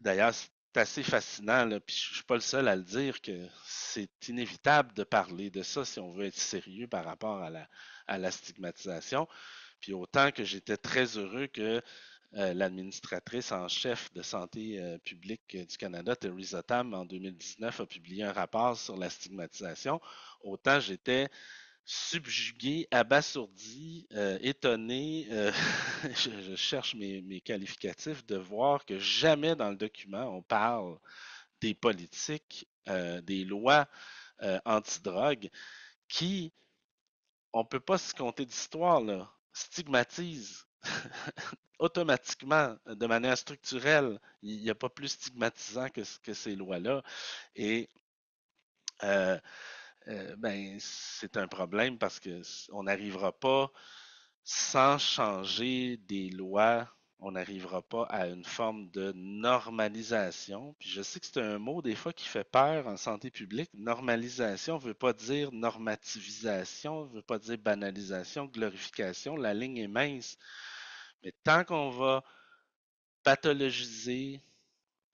D'ailleurs, c'est assez fascinant, là, puis je ne suis pas le seul à le dire, que c'est inévitable de parler de ça si on veut être sérieux par rapport à la stigmatisation. Puis autant que j'étais très heureux que l'administratrice en chef de santé publique du Canada, Theresa Tam, en 2019, a publié un rapport sur la stigmatisation. Autant j'étais subjugué, abasourdi, étonné, je cherche mes qualificatifs, de voir que jamais dans le document on parle des politiques, des lois antidrogue qui, on ne peut pas se compter d'histoire, là, stigmatisent automatiquement, de manière structurelle. Il n'y a pas plus stigmatisant que ces lois-là. Et euh, c'est un problème parce qu'on n'arrivera pas, sans changer des lois, on n'arrivera pas à une forme de normalisation. Puis je sais que c'est un mot des fois qui fait peur en santé publique. Normalisation ne veut pas dire normativisation, ne veut pas dire banalisation, glorification. La ligne est mince. Mais tant qu'on va pathologiser,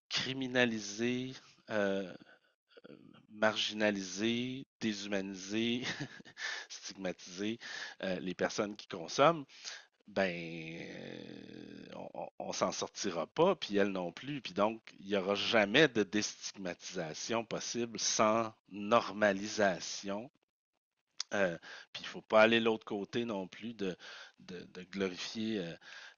criminaliser, euh, marginaliser, déshumaniser, stigmatiser les personnes qui consomment, on s'en sortira pas, puis elles non plus. Puis donc, il n'y aura jamais de déstigmatisation possible sans normalisation Euh, Puis il ne faut pas aller de l'autre côté non plus de glorifier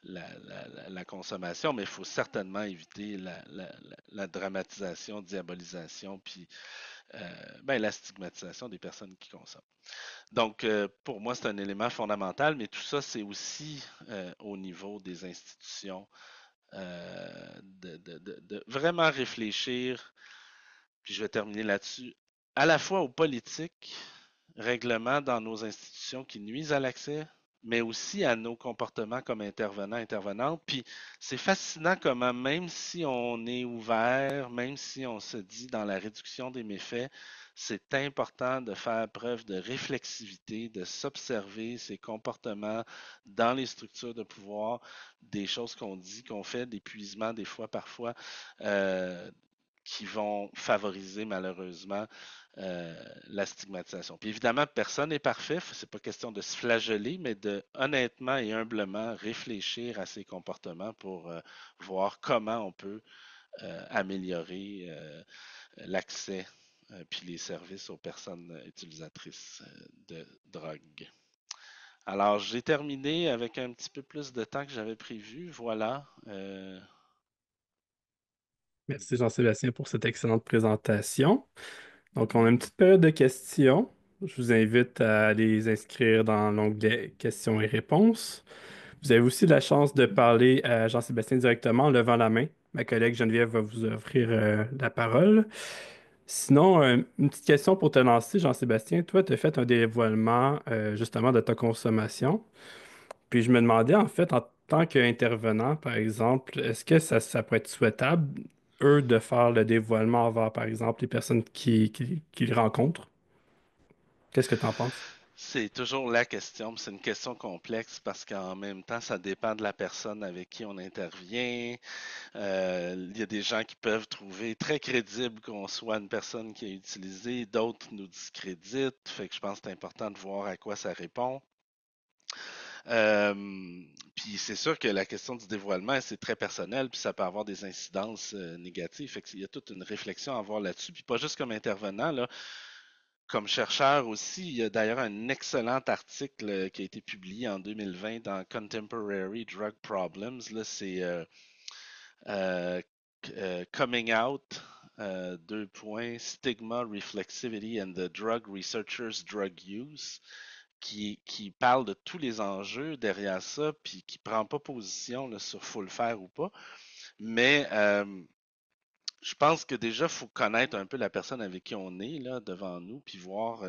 la consommation, mais il faut certainement éviter la dramatisation, diabolisation, puis ben, la stigmatisation des personnes qui consomment. Donc, pour moi, c'est un élément fondamental, mais tout ça, c'est aussi au niveau des institutions de vraiment réfléchir, puis je vais terminer là-dessus, à la fois aux politiques, règlements dans nos institutions qui nuisent à l'accès, mais aussi à nos comportements comme intervenants, intervenantes. Puis c'est fascinant comment, même si on est ouvert, même si on se dit dans la réduction des méfaits, c'est important de faire preuve de réflexivité, de s'observer ses comportements dans les structures de pouvoir, des choses qu'on dit, qu'on fait, d'épuisement des fois, parfois, euh, qui vont favoriser malheureusement la stigmatisation. Puis évidemment, personne n'est parfait, c'est pas question de se flageller, mais de honnêtement et humblement réfléchir à ses comportements pour voir comment on peut améliorer l'accès puis les services aux personnes utilisatrices de drogue. Alors, j'ai terminé avec un petit peu plus de temps que j'avais prévu. Voilà.
Merci Jean-Sébastien pour cette excellente présentation. Donc, on a une petite période de questions. Je vous invite à les inscrire dans l'onglet questions et réponses. Vous avez aussi la chance de parler à Jean-Sébastien directement en levant la main. Ma collègue Geneviève va vous offrir la parole. Sinon, une petite question pour te lancer, Jean-Sébastien. Toi, tu as fait un dévoilement justement de ta consommation. Puis je me demandais, en fait, en tant qu'intervenant, par exemple, est-ce que ça pourrait être souhaitable, eux, de faire le dévoilement envers, par exemple, les personnes qu'ils rencontrent? Qu'est-ce que tu en penses?
C'est toujours la question, c'est une question complexe parce qu'en même temps, ça dépend de la personne avec qui on intervient. Il y a des gens qui peuvent trouver très crédible qu'on soit une personne qui a utilisé, d'autres nous discréditent. Fait que je pense que c'est important de voir à quoi ça répond. Euh, Puis c'est sûr que la question du dévoilement, c'est très personnel, puis ça peut avoir des incidences négatives. Fait qu'il y a toute une réflexion à avoir là-dessus. Puis pas juste comme intervenant, là, comme chercheur aussi, il y a d'ailleurs un excellent article qui a été publié en 2020 dans Contemporary Drug Problems. Là, c'est euh, Coming Out, deux points, Stigma, Reflexivity and the Drug Researchers' Drug Use, qui parle de tous les enjeux derrière ça, puis qui prend pas position là, sur faut le faire ou pas. Mais je pense que déjà, il faut connaître un peu la personne avec qui on est là, devant nous, puis voir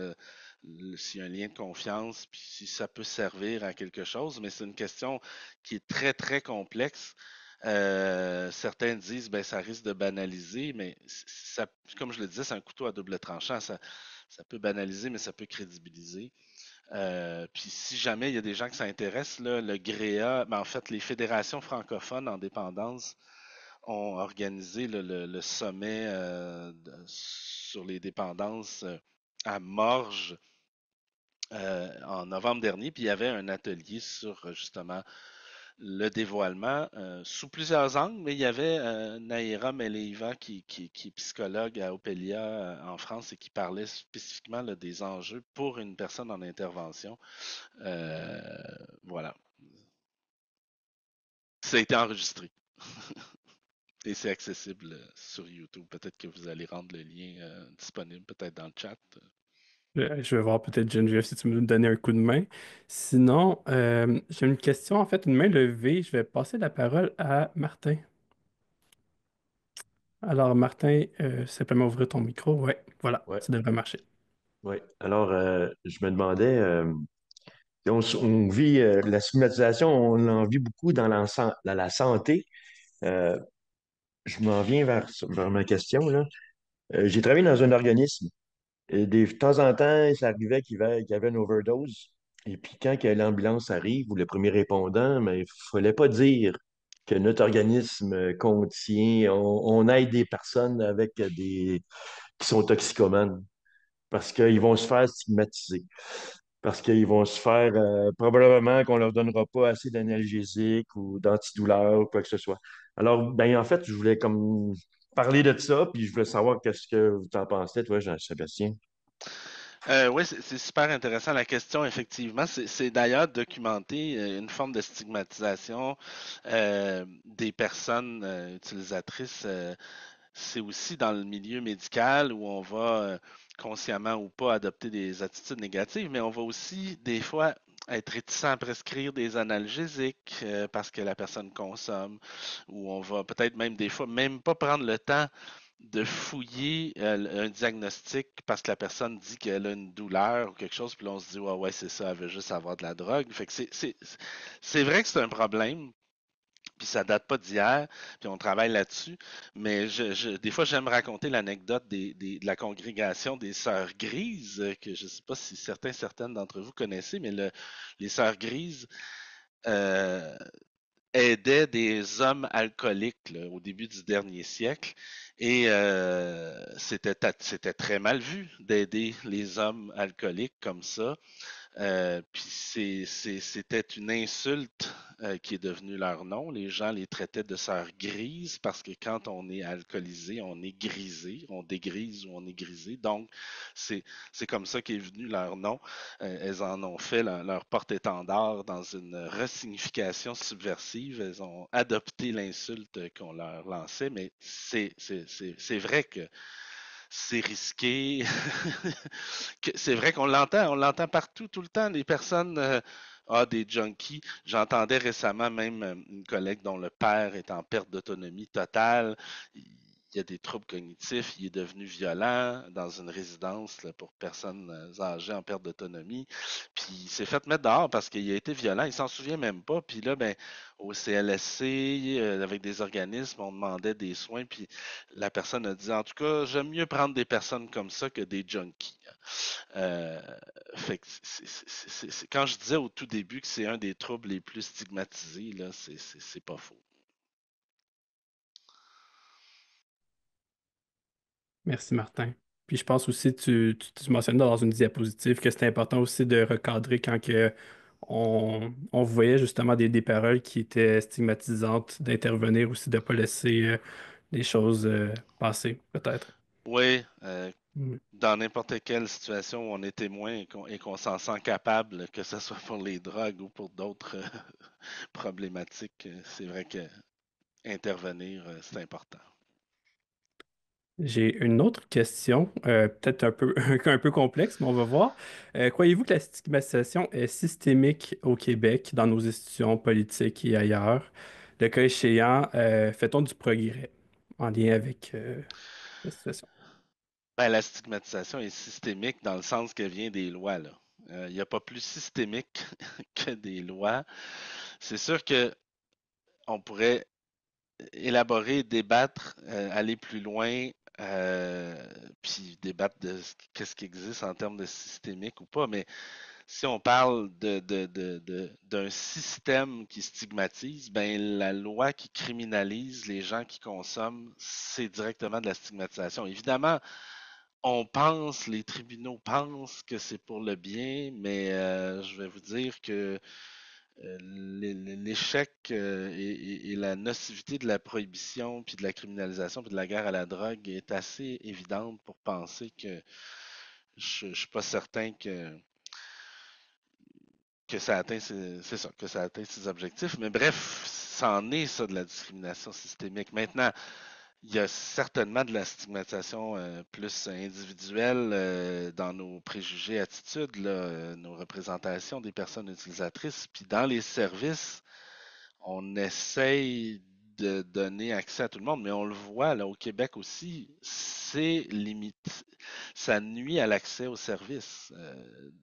s'il y a un lien de confiance, puis si ça peut servir à quelque chose. Mais c'est une question qui est très, très complexe. Certains disent ben ça risque de banaliser, mais ça, comme je le disais, c'est un couteau à double tranchant. Ça peut banaliser, mais ça peut crédibiliser. Puis si jamais il y a des gens qui s'intéressent, là, le GREA, ben en fait, les fédérations francophones en dépendance ont organisé le sommet sur les dépendances à Morges en novembre dernier, puis il y avait un atelier sur justement le dévoilement sous plusieurs angles, mais il y avait Naïra Meleiva qui est psychologue à Opelia en France et qui parlait spécifiquement là, des enjeux pour une personne en intervention. Euh, voilà. Ça a été enregistré. Et c'est accessible sur YouTube. Peut-être que vous allez rendre le lien disponible, peut-être dans le chat.
Je vais voir peut-être Geneviève si tu me donner un coup de main. Sinon, j'ai une question, en fait, une main levée. Je vais passer la parole à Martin. Alors, Martin, simplement ouvrir ton micro. Ouais, voilà,
Ouais,
ça devrait marcher.
ouais. Alors, je me demandais, on vit la stigmatisation, on en vit beaucoup dans la santé. Euh, je m'en viens vers ma question, là. J'ai travaillé dans un organisme. Et de temps en temps, ça arrivait qu'il y avait une overdose. Et puis, quand que l'ambulance arrive ou le premier répondant, mais il ne fallait pas dire que notre organisme contient, on aide des personnes avec qui sont toxicomanes parce qu'ils vont se faire stigmatiser. Parce qu'ils vont se faire probablement qu'on leur donnera pas assez d'analgésiques ou d'antidouleurs ou quoi que ce soit. Alors, ben en fait, je voulais comme parler de ça, puis je voulais savoir qu'est-ce que tu en pensais, toi, Jean-Sébastien.
Oui, c'est super intéressant la question, effectivement. C'est d'ailleurs documenté une forme de stigmatisation des personnes utilisatrices. C'est aussi dans le milieu médical où on va consciemment ou pas adopter des attitudes négatives, mais on va aussi des fois être réticent à prescrire des analgésiques parce que la personne consomme, ou on va peut-être même des fois même pas prendre le temps de fouiller un diagnostic parce que la personne dit qu'elle a une douleur ou quelque chose, puis là on se dit ouais, ouais, c'est ça, elle veut juste avoir de la drogue. Fait que c'est vrai que c'est un problème, puis ça date pas d'hier, puis on travaille là-dessus. Mais des fois, j'aime raconter l'anecdote de la congrégation des Sœurs Grises, que je ne sais pas si certaines d'entre vous connaissez, mais les Sœurs Grises euh, aidaient des hommes alcooliques là, au début du dernier siècle. Et c'était très mal vu d'aider les hommes alcooliques comme ça. Puis c'était une insulte qui est devenue leur nom. Les gens les traitaient de sœurs grises parce que quand on est alcoolisé, on est grisé, on dégrise ou on est grisé. Donc, c'est c'est comme ça qu'est venu leur nom. Elles en ont fait leur porte-étendard dans une resignification subversive. Elles ont adopté l'insulte qu'on leur lançait, mais c'est vrai que c'est risqué. C'est vrai qu'on on l'entend partout, tout le temps. Les personnes, des junkies. J'entendais récemment même une collègue dont le père est en perte d'autonomie totale. Il y a des troubles cognitifs, il est devenu violent dans une résidence là, pour personnes âgées en perte d'autonomie. Puis il s'est fait mettre dehors parce qu'il a été violent, il s'en souvient même pas. Puis là, ben, au CLSC, avec des organismes, on demandait des soins. Puis la personne a dit, en tout cas, j'aime mieux prendre des personnes comme ça que des junkies. Euh, fait que quand je disais au tout début que c'est un des troubles les plus stigmatisés, là, c'est pas faux.
Merci, Martin. Puis je pense aussi, tu mentionnais dans une diapositive que c'était important aussi de recadrer quand on voyait justement des paroles qui étaient stigmatisantes, d'intervenir aussi, de ne pas laisser les choses passer, peut-être.
Oui,
Mm.
dans n'importe quelle situation où on est témoin et qu'on s'en sent capable, que ce soit pour les drogues ou pour d'autres problématiques, c'est vrai que intervenir, c'est important.
J'ai une autre question, peut-être un peu, un peu complexe, mais on va voir. Croyez-vous que la stigmatisation est systémique au Québec, dans nos institutions politiques et ailleurs? Le cas échéant, fait-on du progrès en lien avec la situation?
Ben, la stigmatisation est systémique dans le sens qu'elle vient des lois, là. Il n'y a pas plus systémique que des lois. C'est sûr que on pourrait élaborer, débattre, aller plus loin, puis débattre de qu'est-ce qui existe en termes de systémique ou pas. Mais si on parle d'un système qui stigmatise, ben la loi qui criminalise les gens qui consomment, c'est directement de la stigmatisation. Évidemment, on pense, les tribunaux pensent que c'est pour le bien, mais je vais vous dire que l'échec et la nocivité de la prohibition, puis de la criminalisation, puis de la guerre à la drogue est assez évidente pour penser que je suis pas certain que ça atteint c'est ça, que ça atteint ses objectifs. Mais bref, c'en est ça de la discrimination systémique. Maintenant, il y a certainement de la stigmatisation plus individuelle dans nos préjugés, attitudes, là, nos représentations des personnes utilisatrices. Puis dans les services, on essaye de donner accès à tout le monde, mais on le voit là au Québec aussi, c'est limite, ça nuit à l'accès aux services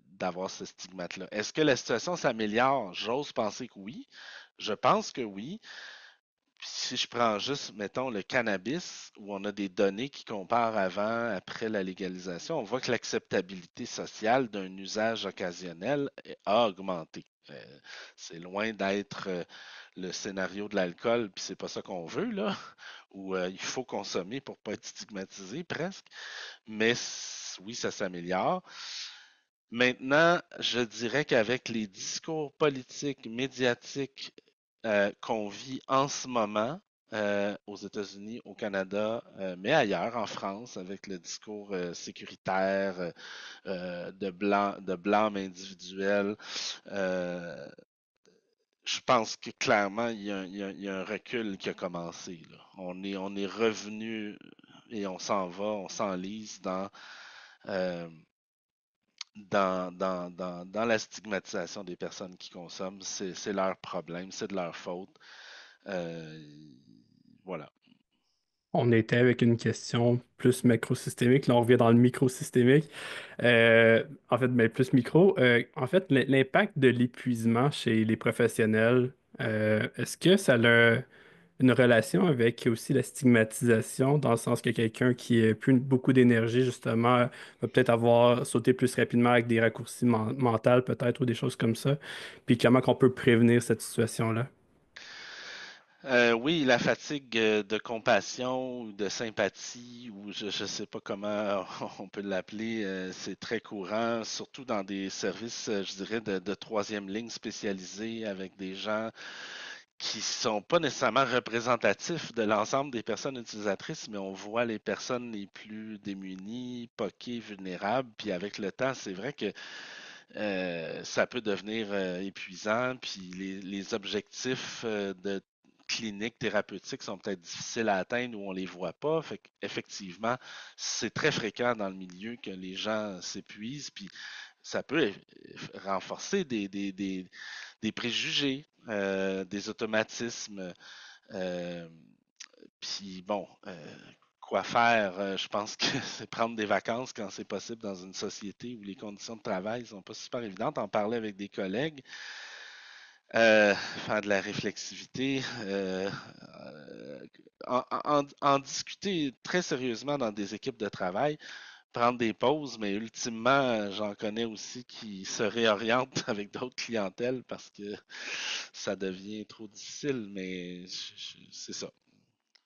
d'avoir ce stigmate-là. Est-ce que la situation s'améliore? J'ose penser que oui. Je pense que oui. Puis si je prends juste, mettons, le cannabis, où on a des données qui comparent avant, après la légalisation, on voit que l'acceptabilité sociale d'un usage occasionnel a augmenté. C'est loin d'être le scénario de l'alcool, puis c'est pas ça qu'on veut, là, où il faut consommer pour pas être stigmatisé presque. Mais oui, ça s'améliore. Maintenant, je dirais qu'avec les discours politiques, médiatiques qu'on vit en ce moment, aux États-Unis, au Canada, mais ailleurs, en France, avec le discours sécuritaire de blâme individuel. Euh, je pense que clairement, il y a un recul qui a commencé, là. On est revenu et on s'en va, on s'enlise euh, dans la stigmatisation des personnes qui consomment. C'est leur problème, c'est de leur faute. Euh, voilà.
On était avec une question plus macrosystémique. Là, on revient dans le microsystémique. En fait, mais plus micro. En fait, l'impact de l'épuisement chez les professionnels, est-ce que ça a une relation avec aussi la stigmatisation, dans le sens que quelqu'un qui n'a plus beaucoup d'énergie, justement, va peut-être avoir sauté plus rapidement avec des raccourcis mentaux, peut-être, ou des choses comme ça. Puis comment qu'on peut prévenir cette situation-là?
Oui, la fatigue de compassion ou de sympathie, ou je ne sais pas comment on peut l'appeler, c'est très courant, surtout dans des services, je dirais, de troisième ligne spécialisés avec des gens qui sont pas nécessairement représentatifs de l'ensemble des personnes utilisatrices, mais on voit les personnes les plus démunies, poquées, vulnérables, puis avec le temps, c'est vrai que ça peut devenir épuisant, puis les objectifs de cliniques thérapeutiques sont peut-être difficiles à atteindre ou on les voit pas. Fait effectivement, c'est très fréquent dans le milieu que les gens s'épuisent, puis ça peut renforcer des préjugés, des automatismes. euh, Puis bon, quoi faire? Je pense que c'est prendre des vacances quand c'est possible dans une société où les conditions de travail sont pas super évidentes. En parler avec des collègues, faire de la réflexivité, en discuter très sérieusement dans des équipes de travail, prendre des pauses, mais ultimement, j'en connais aussi qui se réorientent avec d'autres clientèles parce que ça devient trop difficile, mais c'est ça.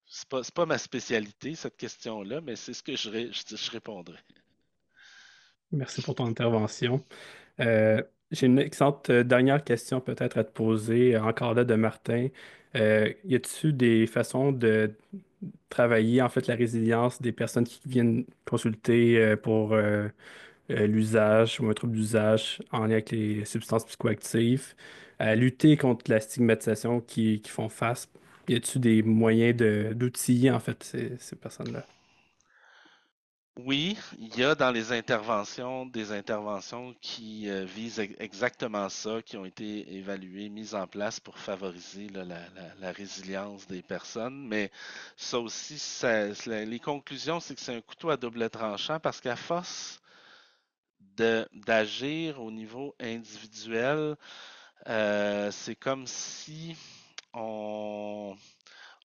C'est pas ma spécialité, cette question-là, mais c'est ce que je répondrais.
Merci pour ton intervention. Euh, j'ai une excellente dernière question peut-être à te poser, encore là de Martin. Y a-t-il des façons de travailler en fait la résilience des personnes qui viennent consulter pour l'usage ou un trouble d'usage en lien avec les substances psychoactives, à lutter contre la stigmatisation qui font face? Y a-t-il des moyens d'outiller en fait ces personnes-là?
Oui, il y a dans les interventions des interventions qui visent exactement ça, qui ont été évaluées, mises en place pour favoriser là, la résilience des personnes. Mais ça aussi, les conclusions, c'est que c'est un couteau à double tranchant parce qu'à force d'agir au niveau individuel, c'est comme si on,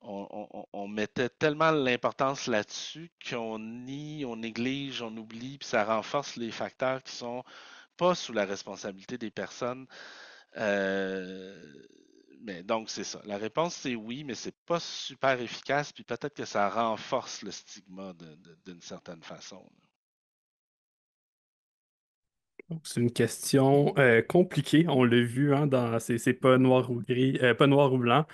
on mettait tellement l'importance là-dessus qu'on nie, on néglige, on oublie, puis ça renforce les facteurs qui sont pas sous la responsabilité des personnes. Euh, mais donc c'est ça. La réponse c'est oui, mais c'est pas super efficace, puis peut-être que ça renforce le stigma d'une certaine façon.
Donc, c'est une question compliquée, on l'a vu, hein, c'est pas noir ou gris, pas noir ou blanc.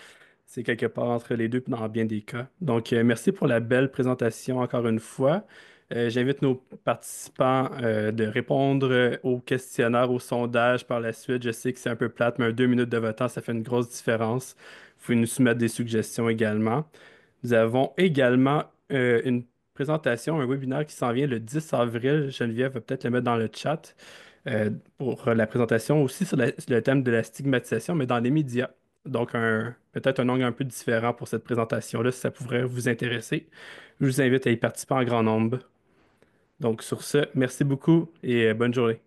C'est quelque part entre les deux dans bien des cas. Donc, merci pour la belle présentation encore une fois. J'invite nos participants de répondre au questionnaire, au sondage par la suite. Je sais que c'est un peu plate, mais 2 minutes de votre temps, ça fait une grosse différence. Vous pouvez nous soumettre des suggestions également. Nous avons également une présentation, un webinaire qui s'en vient le 10 avril. Geneviève va peut-être le mettre dans le chat pour la présentation aussi sur le thème de la stigmatisation, mais dans les médias. Donc, peut-être un angle un peu différent pour cette présentation-là, si ça pourrait vous intéresser. Je vous invite à y participer en grand nombre. Donc, sur ce, merci beaucoup et bonne journée.